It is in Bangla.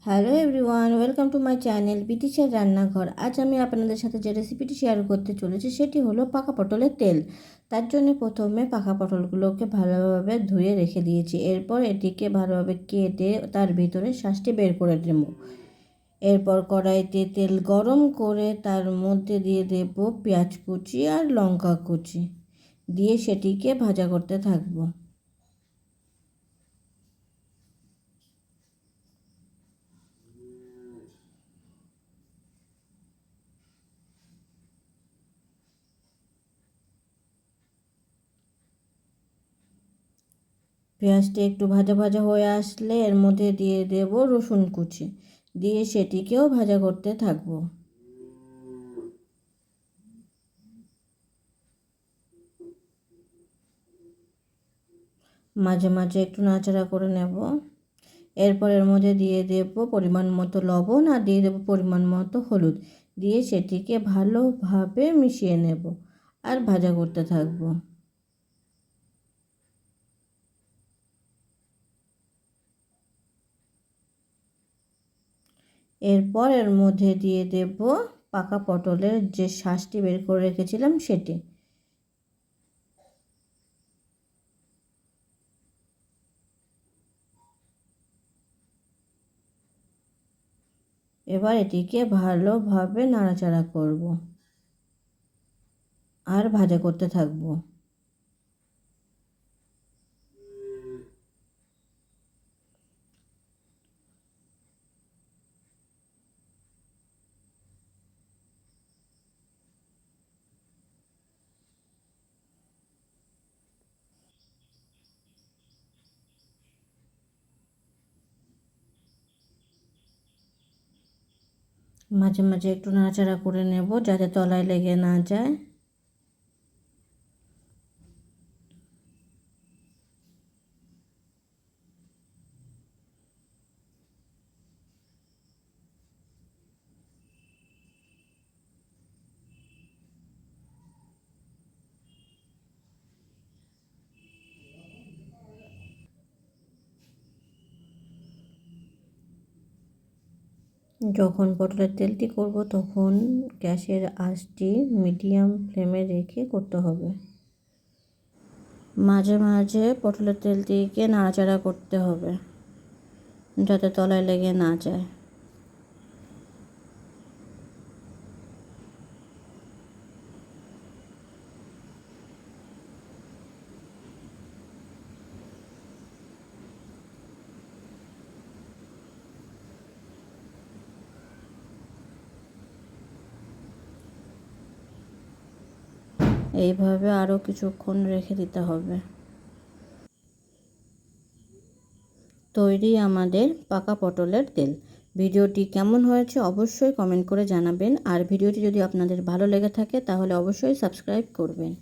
Hello everyone, welcome to my channel বিটিশের রান্নাঘর। আজ আমি আপনাদের সাথে যে রেসিপিটি শেয়ার করতে চলেছি সেটি হলো পাকা পটলের তেল। তার জন্য প্রথমে পাকা পটলগুলোকে ভালোভাবে ধুয়ে রেখে দিয়েছি। এরপর এটিকে ভালোভাবে কেটে তার ভিতরে শাঁসটি বের করে দেব। এরপর কড়াইতে তেল গরম করে তার মধ্যে দিয়ে দেব পেঁয়াজ কুচি আর লঙ্কা কুচি, দিয়ে সেটিকে ভাজা করতে থাকবো। পেঁয়াজটি একটু ভাজা ভাজা হয়ে আসলে এর মধ্যে দিয়ে দেব রসুন কুচি, দিয়ে সেটিকেও ভাজা করতে থাকবো। মাঝে মাঝে একটু নাড়াচাড়া করে নেব। এরপর এর মধ্যে দিয়ে দেব পরিমাণ মতো লবণ আর দিয়ে দেব পরিমাণ মতো হলুদ, দিয়ে সেটিকে ভালোভাবে মিশিয়ে নেব আর ভাজা করতে থাকবো। এরপর এর মধ্যে দিয়ে দেব পাকা পটলের যে শাঁসটি বের করে রেখেছিলাম সেটি। এবার এটিকে ভালোভাবে নাড়াচাড়া করব আর ভাজা করতে থাকবো। মাঝে মাঝে একটু নাড়াচাড়া করে নেব যাতে তলায় লেগে না যায়। যখন পটলের তেলটি করব তখন গ্যাসের আঁচটি মিডিয়াম ফ্লেমে রেখে করতে হবে। মাঝে মাঝে পটলের তেলটিকে নাড়াচাড়া করতে হবে যাতে তলায় লেগে না যায়। এইভাবে আরও কিছুক্ষণ রেখে দিতে হবে। তৈরি আমাদের পাকা পটলের তেল। ভিডিওটি কেমন হয়েছে অবশ্যই কমেন্ট করে জানাবেন, আর ভিডিওটি যদি আপনাদের ভালো লেগে থাকে তাহলে অবশ্যই সাবস্ক্রাইব করবেন।